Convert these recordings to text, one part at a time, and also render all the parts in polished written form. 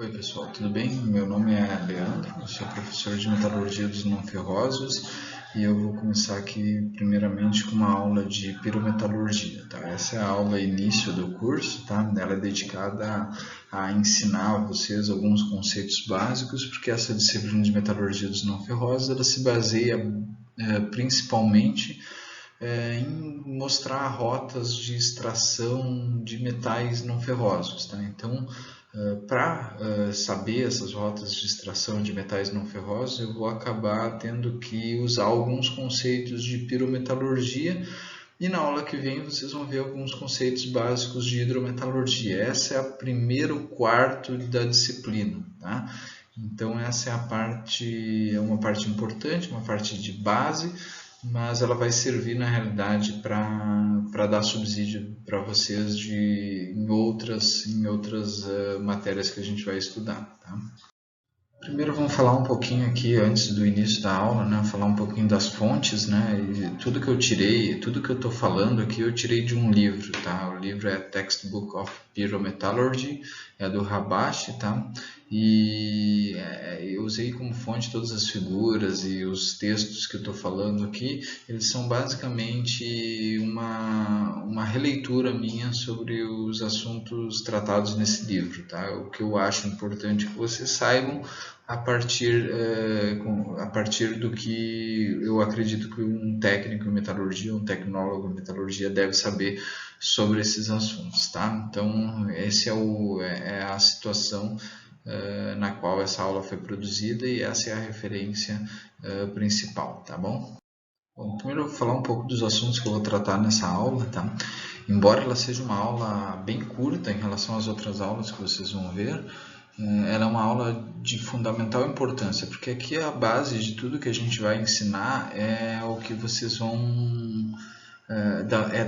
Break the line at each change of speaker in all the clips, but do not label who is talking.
Oi pessoal, tudo bem? Meu nome é Leandro, eu sou professor de metalurgia dos não ferrosos e eu vou começar aqui primeiramente com uma aula de pirometalurgia, tá? Essa é a aula início do curso, tá? Ela é dedicada a ensinar a vocês alguns conceitos básicos, porque essa disciplina de metalurgia dos não ferrosos ela se baseia principalmente em mostrar rotas de extração de metais não ferrosos, tá? Então, para saber essas rotas de extração de metais não ferrosos, eu vou acabar tendo que usar alguns conceitos de pirometalurgia e na aula que vem vocês vão ver alguns conceitos básicos de hidrometalurgia. Essa é o primeiro quarto da disciplina, tá? Então essa é uma parte importante, uma parte de base, mas ela vai servir na realidade para dar subsídio para vocês em outras matérias que a gente vai estudar, tá? Primeiro vamos falar um pouquinho aqui antes do início da aula, né? Falar um pouquinho das fontes, né? E tudo que eu tirei, tudo que eu estou falando aqui eu tirei de um livro, tá? O livro é Textbook of Pyrometallurgy, é do Habashi, tá? E eu usei como fonte todas as figuras e os textos que eu estou falando aqui, eles são basicamente uma releitura minha sobre os assuntos tratados nesse livro, tá? O que eu acho importante que vocês saibam a partir do que eu acredito que um técnico em metalurgia, um tecnólogo em metalurgia deve saber sobre esses assuntos, tá? Então, é a situação na qual essa aula foi produzida e essa é a referência principal, tá bom? Bom, primeiro eu vou falar um pouco dos assuntos que eu vou tratar nessa aula, tá? Embora ela seja uma aula bem curta em relação às outras aulas que vocês vão ver, ela é uma aula de fundamental importância, porque aqui a base de tudo que a gente vai ensinar é o que vocês vão...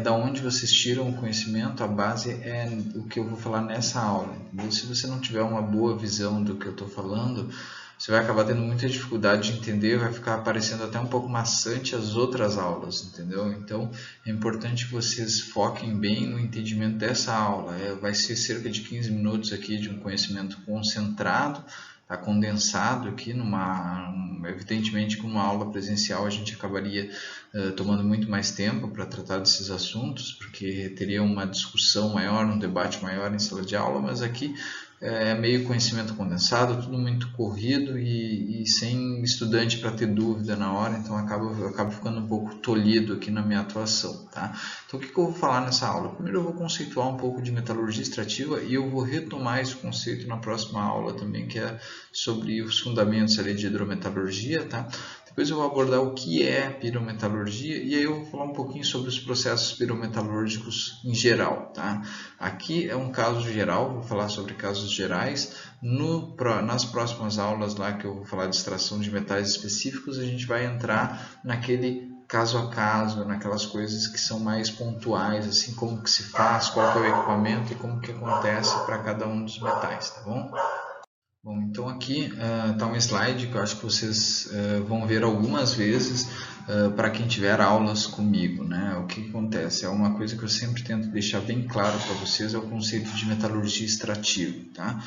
da onde vocês tiram o conhecimento, a base é o que eu vou falar nessa aula. Entendeu? Se você não tiver uma boa visão do que eu estou falando, você vai acabar tendo muita dificuldade de entender, vai ficar parecendo até um pouco maçante as outras aulas, entendeu? Então, é importante que vocês foquem bem no entendimento dessa aula. Vai ser cerca de 15 minutos aqui de um conhecimento concentrado, tá condensado aqui evidentemente com uma aula presencial a gente acabaria tomando muito mais tempo para tratar desses assuntos, porque teria uma discussão maior, um debate maior em sala de aula, mas aqui é meio conhecimento condensado, tudo muito corrido e sem estudante para ter dúvida na hora, então eu acabo ficando um pouco tolhido aqui na minha atuação, tá? Então o que eu vou falar nessa aula? Primeiro eu vou conceituar um pouco de metalurgia extrativa e eu vou retomar esse conceito na próxima aula também, que é sobre os fundamentos ali de hidrometalurgia, tá? Depois eu vou abordar o que é pirometalurgia e aí eu vou falar um pouquinho sobre os processos pirometalúrgicos em geral, tá? Aqui é um caso geral, vou falar sobre casos gerais. Nas próximas aulas lá que eu vou falar de extração de metais específicos, a gente vai entrar naquele caso a caso, naquelas coisas que são mais pontuais, assim como que se faz, qual que é o equipamento e como que acontece para cada um dos metais, tá bom? Bom, então aqui está um slide que eu acho que vocês vão ver algumas vezes para quem tiver aulas comigo, né? O que acontece? É uma coisa que eu sempre tento deixar bem claro para vocês, é o conceito de metalurgia extrativa, tá?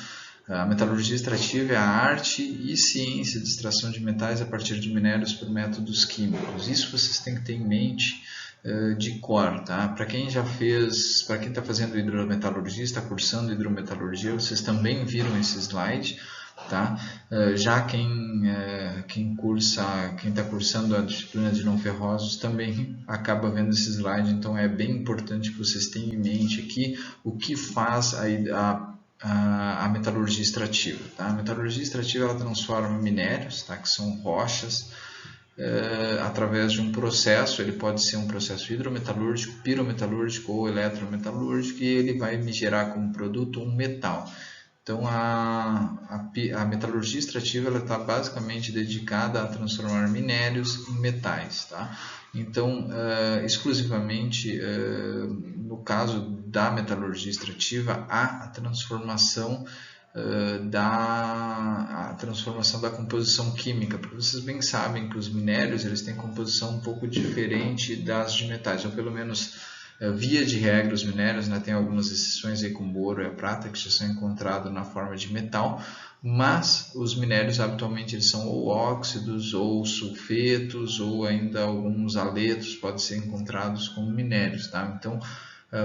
A metalurgia extrativa é a arte e ciência de extração de metais a partir de minérios por métodos químicos. Isso vocês têm que ter em mente de cor, tá? Para quem está fazendo hidrometalurgia, está cursando hidrometalurgia, vocês também viram esse slide, tá? Já quem está cursando a disciplina de não ferrosos também acaba vendo esse slide, então é bem importante que vocês tenham em mente aqui o que faz a metalurgia extrativa, tá? A metalurgia extrativa ela transforma minérios, tá? Que são rochas, através de um processo, ele pode ser um processo hidrometalúrgico, pirometalúrgico ou eletrometalúrgico, e ele vai me gerar como produto um metal. Então a metalurgia extrativa está basicamente dedicada a transformar minérios em metais, tá? Então exclusivamente no caso da metalurgia extrativa há a transformação da composição química, porque vocês bem sabem que os minérios eles têm composição um pouco diferente das de metais, ou pelo menos Via de regra, os minérios, né, tem algumas exceções aí como o ouro e a prata que já são encontrados na forma de metal, mas os minérios habitualmente eles são ou óxidos ou sulfetos ou ainda alguns aletos podem ser encontrados como minérios, tá? Então,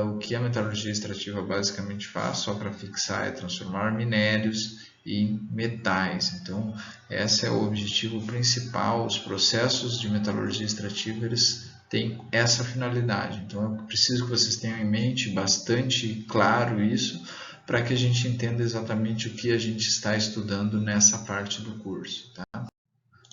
o que a metalurgia extrativa basicamente faz, só para fixar, é transformar minérios em metais. Então, esse é o objetivo principal. Os processos de metalurgia extrativa eles têm essa finalidade. Então, eu preciso que vocês tenham em mente bastante claro isso, para que a gente entenda exatamente o que a gente está estudando nessa parte do curso, tá?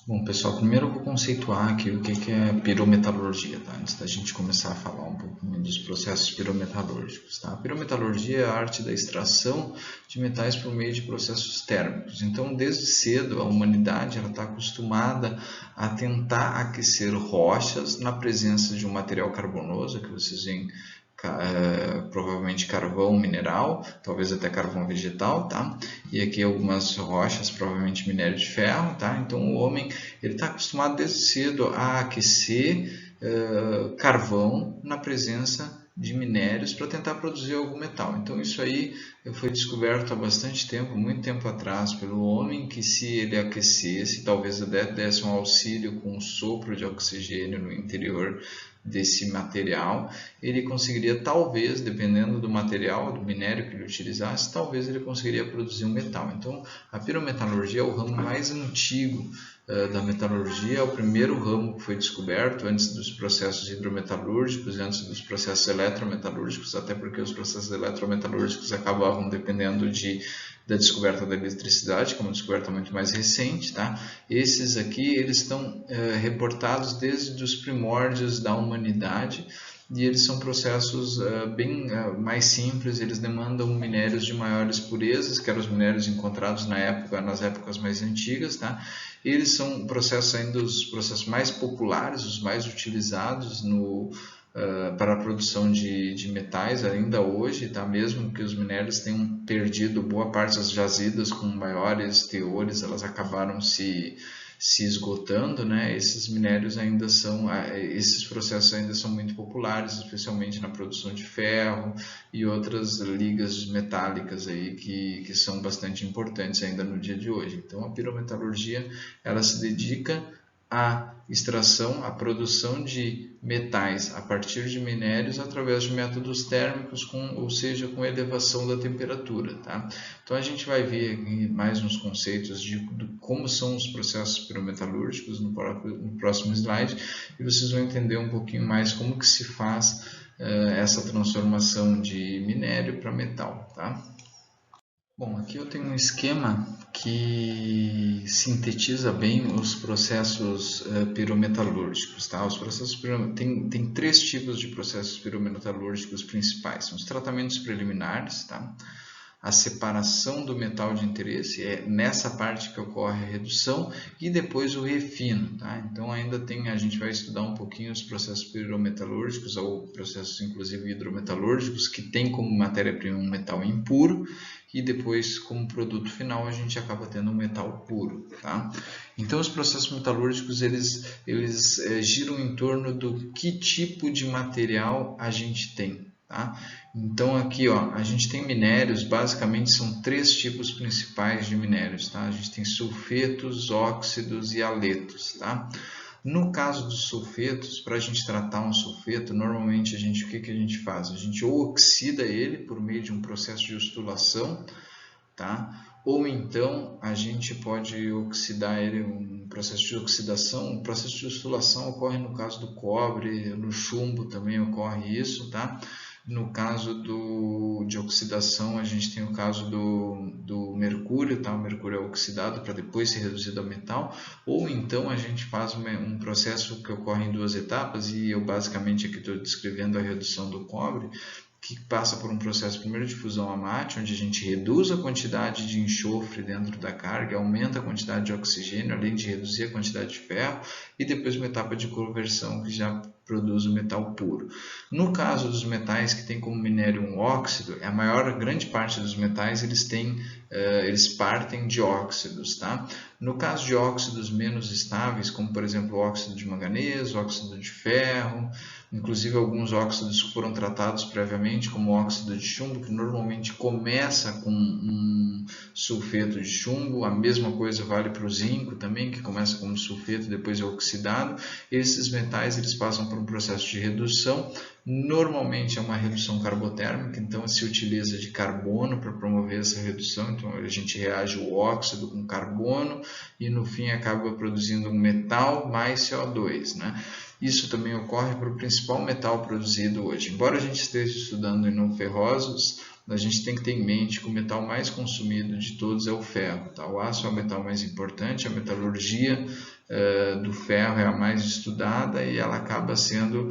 Bom, pessoal, primeiro eu vou conceituar aqui o que é pirometalurgia, tá? Antes da gente começar a falar um pouquinho dos processos pirometalúrgicos, tá? A pirometalurgia é a arte da extração de metais por meio de processos térmicos. Então, desde cedo, a humanidade está acostumada a tentar aquecer rochas na presença de um material carbonoso, que vocês veem provavelmente carvão mineral, talvez até carvão vegetal, tá? E aqui algumas rochas, provavelmente minério de ferro, tá? Então o homem ele está acostumado desde cedo a aquecer carvão na presença de minérios para tentar produzir algum metal. Então isso aí foi descoberto há bastante tempo, muito tempo atrás, pelo homem, que se ele aquecesse, talvez desse um auxílio com um sopro de oxigênio no interior desse material, ele conseguiria talvez, dependendo do material, do minério que ele utilizasse, talvez ele conseguiria produzir um metal. Então, a pirometalurgia é o ramo mais antigo da metalurgia, é o primeiro ramo que foi descoberto antes dos processos hidrometalúrgicos e antes dos processos eletrometalúrgicos, até porque os processos eletrometalúrgicos acabavam dependendo da descoberta da eletricidade, que é uma descoberta muito mais recente, tá? Esses aqui, eles estão reportados desde os primórdios da humanidade, e eles são processos bem mais simples, eles demandam minérios de maiores purezas, que eram os minérios encontrados nas épocas mais antigas, tá? Eles são processos ainda os processos mais populares, os mais utilizados para a produção de metais ainda hoje, tá? Mesmo que os minérios tenham perdido boa parte das jazidas com maiores teores, elas acabaram se esgotando, né? Esses minérios ainda são, esses processos ainda são muito populares, especialmente na produção de ferro e outras ligas metálicas aí que são bastante importantes ainda no dia de hoje. Então a pirometalurgia ela se dedica à extração, à produção de metais a partir de minérios através de métodos térmicos, ou seja, com elevação da temperatura, tá? Então a gente vai ver aqui mais uns conceitos de como são os processos pirometalúrgicos no próximo slide, e vocês vão entender um pouquinho mais como que se faz essa transformação de minério para metal, tá? Bom, aqui eu tenho um esquema que sintetiza bem os processos pirometalúrgicos, tá? Os processos tem três tipos de processos pirometalúrgicos principais. São os tratamentos preliminares, tá? A separação do metal de interesse, é nessa parte que ocorre a redução, e depois o refino, tá? Então ainda a gente vai estudar um pouquinho os processos pirometalúrgicos, ou processos inclusive hidrometalúrgicos, que tem como matéria-prima um metal impuro, e depois como produto final a gente acaba tendo um metal puro, tá? Então os processos metalúrgicos eles giram em torno do que tipo de material a gente tem, tá? Então aqui ó, a gente tem minérios, basicamente são três tipos principais de minérios, tá? A gente tem sulfetos, óxidos e aletos, tá? No caso dos sulfetos, para a gente tratar um sulfeto, normalmente o que a gente faz? A gente ou oxida ele por meio de um processo de ostulação, tá? Ou então a gente pode oxidar ele, um processo de oxidação. O processo de ostulação ocorre no caso do cobre, no chumbo também ocorre isso, tá? No caso de oxidação, a gente tem o caso do mercúrio, tá? O mercúrio é oxidado para depois ser reduzido a metal, ou então a gente faz um processo que ocorre em duas etapas, e eu basicamente aqui estou descrevendo a redução do cobre, que passa por um processo primeiro de fusão amate, onde a gente reduz a quantidade de enxofre dentro da carga, aumenta a quantidade de oxigênio, além de reduzir a quantidade de ferro, e depois uma etapa de conversão que já produz o metal puro. No caso dos metais que tem como minério um óxido, grande parte dos metais eles têm eles partem de óxidos, tá? No caso de óxidos menos estáveis, como por exemplo o óxido de manganês, óxido de ferro, inclusive alguns óxidos que foram tratados previamente, como o óxido de chumbo, que normalmente começa com um sulfeto de chumbo, a mesma coisa vale para o zinco também, que começa como sulfeto, depois é oxidado. Esses metais eles passam por um processo de redução, normalmente é uma redução carbotérmica, então se utiliza de carbono para promover essa redução, então a gente reage o óxido com carbono e no fim acaba produzindo um metal mais CO2, né? Isso também ocorre para o principal metal produzido hoje. Embora a gente esteja estudando em não ferrosos, a gente tem que ter em mente que o metal mais consumido de todos é o ferro. Tá? O aço é o metal mais importante, a metalurgia do ferro é a mais estudada e ela acaba sendo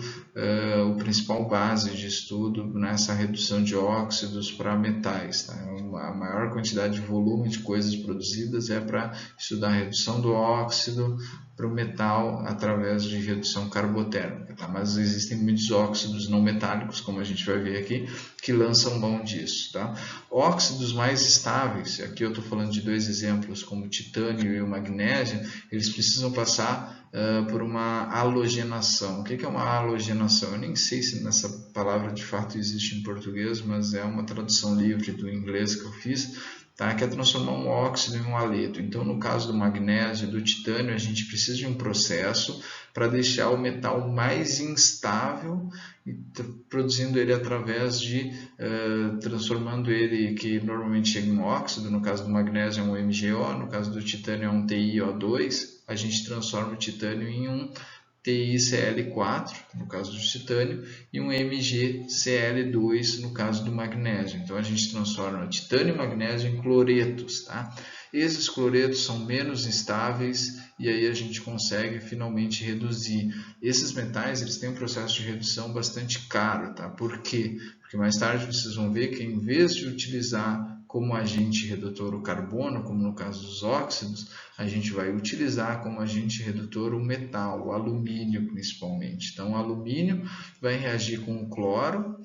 o principal base de estudo nessa redução de óxidos para metais. Tá? A maior quantidade de volume de coisas produzidas é para estudar a redução do óxido para o metal através de redução carbotérmica, tá? Mas existem muitos óxidos não metálicos, como a gente vai ver aqui, que lançam mão disso, tá? Óxidos mais estáveis, aqui eu estou falando de dois exemplos, como o titânio e o magnésio, eles precisam passar por uma halogenação. O que é uma halogenação? Eu nem sei se essa palavra de fato existe em português, mas é uma tradução livre do inglês que eu fiz, tá? Que é transformar um óxido em um haleto. Então, no caso do magnésio e do titânio, a gente precisa de um processo para deixar o metal mais instável, produzindo ele através de transformando ele, que normalmente chega em óxido, no caso do magnésio é um MgO, no caso do titânio é um TiO2, a gente transforma o titânio em um TiCl4, no caso do titânio, e um MgCl2, no caso do magnésio. Então, a gente transforma titânio e magnésio em cloretos, tá? Esses cloretos são menos instáveis e aí a gente consegue finalmente reduzir. Esses metais eles têm um processo de redução bastante caro, tá? Por quê? Porque mais tarde vocês vão ver que em vez de utilizar como agente redutor o carbono, como no caso dos óxidos, a gente vai utilizar como agente redutor o metal, o alumínio principalmente. Então, o alumínio vai reagir com o cloro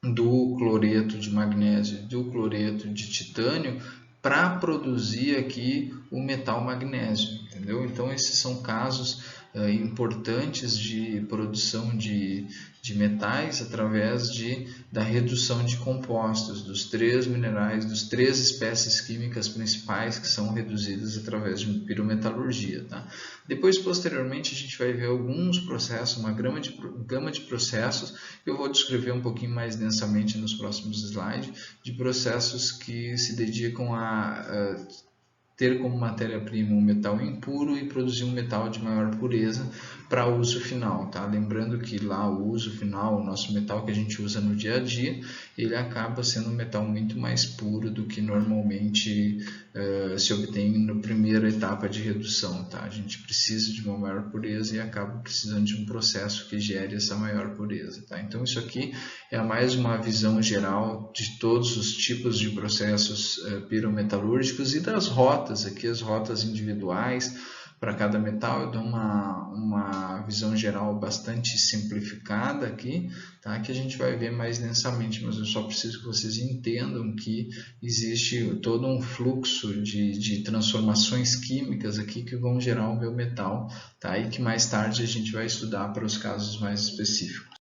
do cloreto de magnésio e do cloreto de titânio para produzir aqui o metal magnésio, entendeu? Então, esses são casos importantes de produção de metais através da redução de compostos, dos três minerais, das três espécies químicas principais que são reduzidas através de pirometalurgia. Tá? Depois, posteriormente, a gente vai ver alguns processos, uma gama de processos, eu vou descrever um pouquinho mais densamente nos próximos slides, de processos que se dedicam a ter como matéria-prima um metal impuro e produzir um metal de maior pureza para uso final, tá? Lembrando que lá o uso final, o nosso metal que a gente usa no dia a dia, ele acaba sendo um metal muito mais puro do que normalmente se obtém na primeira etapa de redução, tá? A gente precisa de uma maior pureza e acaba precisando de um processo que gere essa maior pureza, tá? Então isso aqui é mais uma visão geral de todos os tipos de processos pirometalúrgicos e das rotas, aqui as rotas individuais para cada metal. Eu dou uma visão geral bastante simplificada aqui, tá? Que a gente vai ver mais densamente, mas eu só preciso que vocês entendam que existe todo um fluxo de transformações químicas aqui que vão gerar o meu metal, tá? E que mais tarde a gente vai estudar para os casos mais específicos.